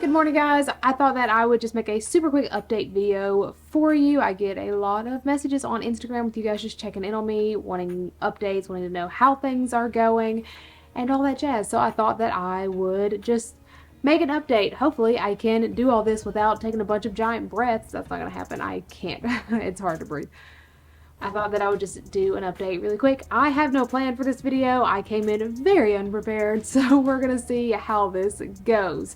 Good morning, guys. I thought that I would just make a super quick update video for you. I get a lot of messages on Instagram with you guys just checking in on me, wanting updates, wanting to know how things are going and all that jazz. So I thought that I would just make an update. Hopefully I can do all this without taking a bunch of giant breaths. That's not gonna happen. I can't. It's hard to breathe. I thought that I would just do an update really quick. I have no plan for this video. I came in very unprepared, so we're gonna see how this goes.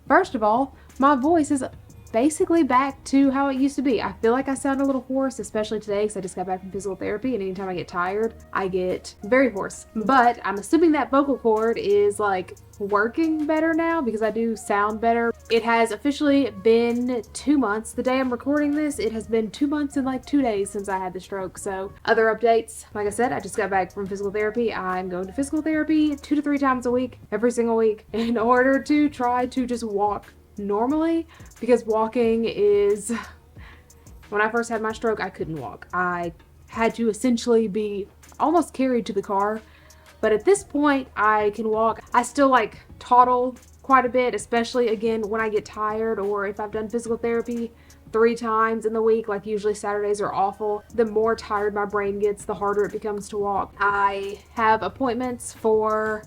First of all, my voice is basically back to how it used to be. I feel like I sound a little hoarse, especially today because I just got back from physical therapy, and anytime I get tired, I get very hoarse. But I'm assuming that vocal cord is like working better now because I do sound better. It has officially been 2 months. The day I'm recording this, it has been 2 months and like 2 days since I had the stroke. So other updates, like I said, I just got back from physical therapy. I'm going to physical therapy 2 to 3 times a week, every single week, in order to try to just walk normally, because walking is, when I first had my stroke, I couldn't walk. I had to essentially be almost carried to the car, but at this point I can walk. I still like toddle quite a bit, especially again when I get tired, or if I've done physical therapy 3 times in the week, like usually Saturdays are awful. The more tired my brain gets, the harder it becomes to walk. I have appointments for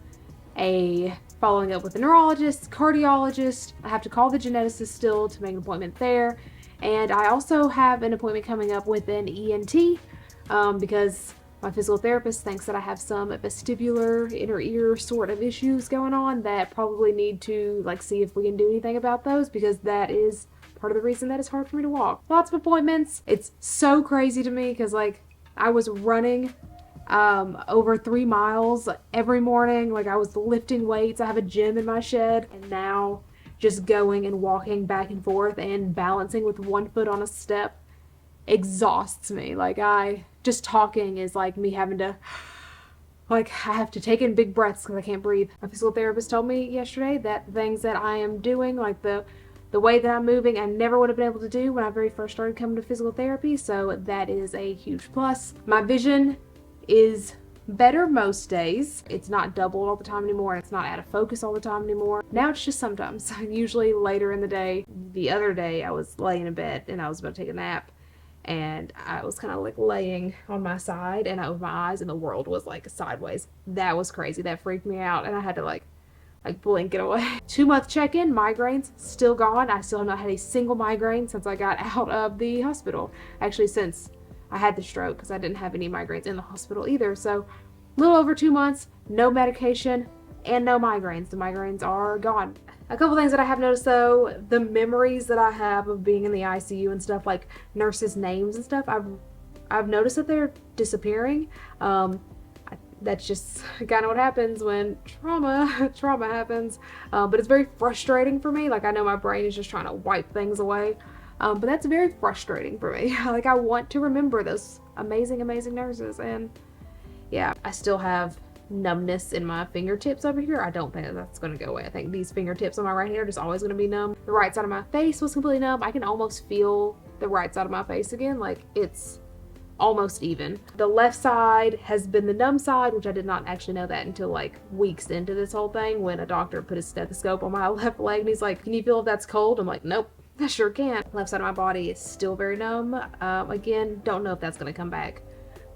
following up with a neurologist, cardiologist. I have to call the geneticist still to make an appointment there. And I also have an appointment coming up with an ENT because my physical therapist thinks that I have some vestibular inner ear sort of issues going on that probably need to like see if we can do anything about those, because that is part of the reason that it's hard for me to walk. Lots of appointments. It's so crazy to me because like I was running over 3 miles every morning. Like I was lifting weights. I have a gym in my shed, and now just going and walking back and forth and balancing with 1 foot on a step exhausts me. Like just talking is like me having to, like I have to take in big breaths because I can't breathe. My physical therapist told me yesterday that things that I am doing, like the way that I'm moving, I never would have been able to do when I very first started coming to physical therapy. So that is a huge plus. My vision is better most days. It's not doubled all the time anymore. It's not out of focus all the time anymore. Now it's just sometimes. Usually later in the day. The other day I was laying in bed and I was about to take a nap, and I was kind of like laying on my side, and I opened my eyes and the world was like sideways. That was crazy. That freaked me out, and I had to like blink it away. 2-month check-in, migraines still gone. I still have not had a single migraine since I got out of the hospital. Actually, since I had the stroke, because I didn't have any migraines in the hospital either. So a little over 2 months, no medication and no migraines. The migraines are gone. A couple things that I have noticed though, the memories that I have of being in the ICU and stuff, like nurses' names and stuff, I've noticed that they're disappearing. That's just kind of what happens when trauma happens. But it's very frustrating for me. Like I know my brain is just trying to wipe things away. But that's very frustrating for me. Like I want to remember those amazing nurses, and yeah, I still have numbness in my fingertips over here. I don't think that's going to go away. I think these fingertips on my right hand are just always going to be numb. The right side of my face was completely numb. I can almost feel the right side of my face again. Like it's almost even. The left side has been the numb side, which I did not actually know that until like weeks into this whole thing, when a doctor put his stethoscope on my left leg and he's like, "Can you feel if that's cold?" I'm like, "Nope. I sure can." Left side of my body is still very numb. Again, don't know if that's gonna come back,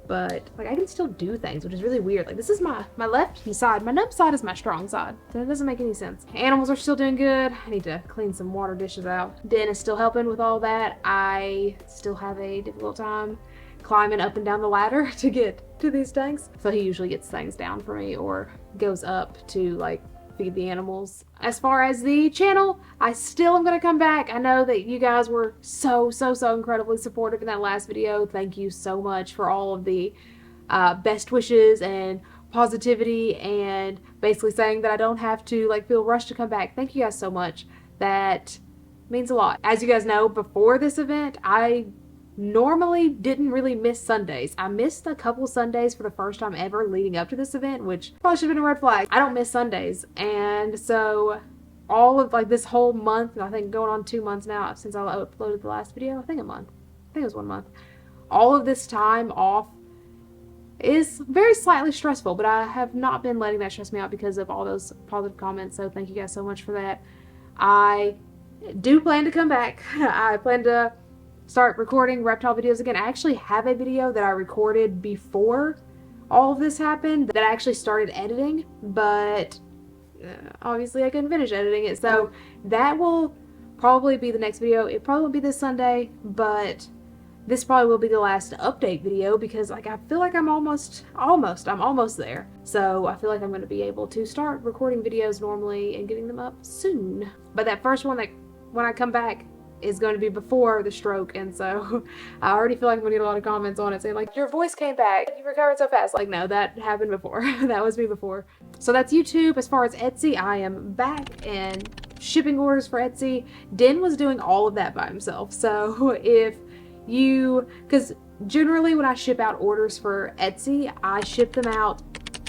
but like I can still do things, which is really weird. Like this is my left side. My numb side is my strong side. That doesn't make any sense. Animals are still doing good. I need to clean some water dishes out. Den is still helping with all that. I still have a difficult time climbing up and down the ladder to get to these tanks. So he usually gets things down for me or goes up to like feed the animals. As far as the channel, I still am going to come back. I know that you guys were so incredibly supportive in that last video. Thank you so much for all of the best wishes and positivity, and basically saying that I don't have to like feel rushed to come back. Thank you guys so much. That means a lot. As you guys know, before this event, I normally didn't really miss Sundays. I missed a couple Sundays for the first time ever leading up to this event, which probably should have been a red flag. I don't miss Sundays. And so all of like this whole month, I think going on 2 months now since I uploaded the last video, I think a month. I think it was 1 month. All of this time off is very slightly stressful, but I have not been letting that stress me out because of all those positive comments. So thank you guys so much for that. I do plan to come back. I plan to start recording reptile videos again. I actually have a video that I recorded before all of this happened that I actually started editing, but obviously I couldn't finish editing it. So that will probably be the next video. It probably won't be this Sunday, but this probably will be the last update video because like I feel like I'm almost there. So I feel like I'm going to be able to start recording videos normally and getting them up soon. But that first one, that when I come back, is going to be before the stroke, and so I already feel like I'm going to get a lot of comments on it saying like, your voice came back, you recovered so fast. Like, no, that happened before. That was me before. So that's YouTube. As far as Etsy, I am back and shipping orders for Etsy. Den was doing all of that by himself. So if you, because generally when I ship out orders for Etsy, I ship them out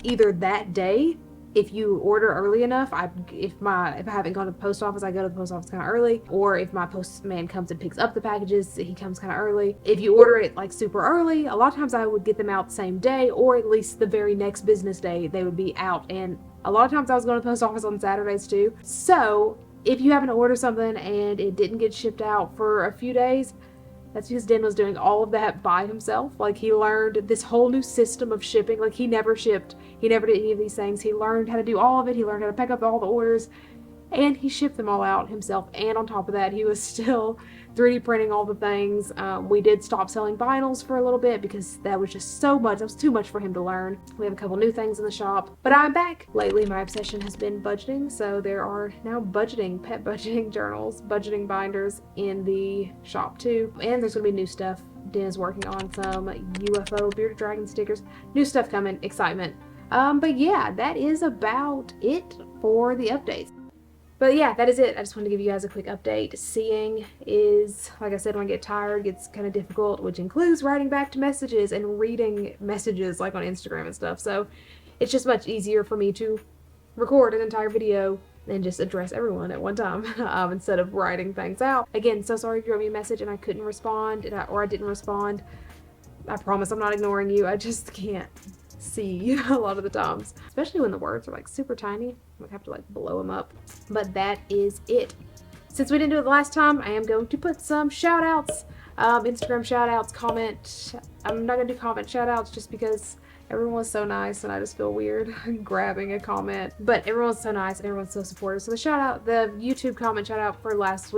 either that day. If you order early enough, if I haven't gone to the post office, I go to the post office kind of early. Or if my postman comes and picks up the packages, he comes kind of early. If you order it like super early, a lot of times I would get them out the same day, or at least the very next business day they would be out. And a lot of times I was going to the post office on Saturdays too. So if you happen to order something and it didn't get shipped out for a few days, that's because Den was doing all of that by himself. Like, he learned this whole new system of shipping. Like, he never shipped. He never did any of these things. He learned how to do all of it. He learned how to pack up all the orders. And he shipped them all out himself. And on top of that, he was still 3D printing all the things. We did stop selling vinyls for a little bit because that was just so much. That was too much for him to learn. We have a couple new things in the shop. But I'm back. Lately, my obsession has been budgeting. So there are now pet budgeting journals, budgeting binders in the shop too. And there's going to be new stuff. Den is working on some UFO bearded dragon stickers. New stuff coming. Excitement. But yeah, that is about it for the updates. But yeah, that is it. I just wanted to give you guys a quick update. Seeing is, like I said, when I get tired, gets kind of difficult, which includes writing back to messages and reading messages like on Instagram and stuff. So it's just much easier for me to record an entire video and just address everyone at one time instead of writing things out. Again, so sorry if you wrote me a message and I couldn't respond or I didn't respond. I promise I'm not ignoring you. I just can't see a lot of the times, especially when the words are like super tiny. I have to like blow them up. But that is it. Since we didn't do it the last time, I am going to put some shout outs, Instagram shout outs, comment. I'm not gonna do comment shout outs just because everyone was so nice and I just feel weird grabbing a comment, but everyone's so nice and everyone's so supportive. So the shout out, the YouTube comment shout out for last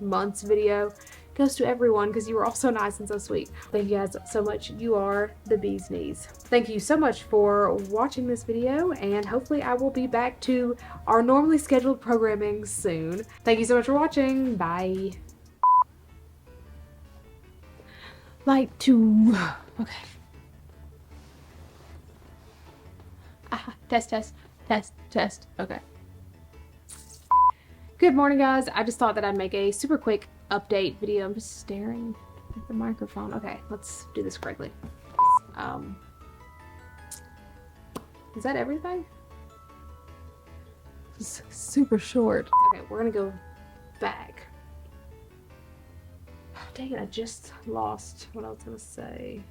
month's video goes to everyone because you were all so nice and so sweet. Thank you guys so much. You are the bee's knees. Thank you so much for watching this video, and hopefully I will be back to our normally scheduled programming soon. Thank you so much for watching. Bye. Light 2. Okay. Test. Okay. Good morning, guys. I just thought that I'd make a super quick update video. I'm just staring at the microphone. Okay, let's do this correctly. Is that everything? It's super short. Okay, we're gonna go back. Oh, dang it, I just lost what I was gonna say.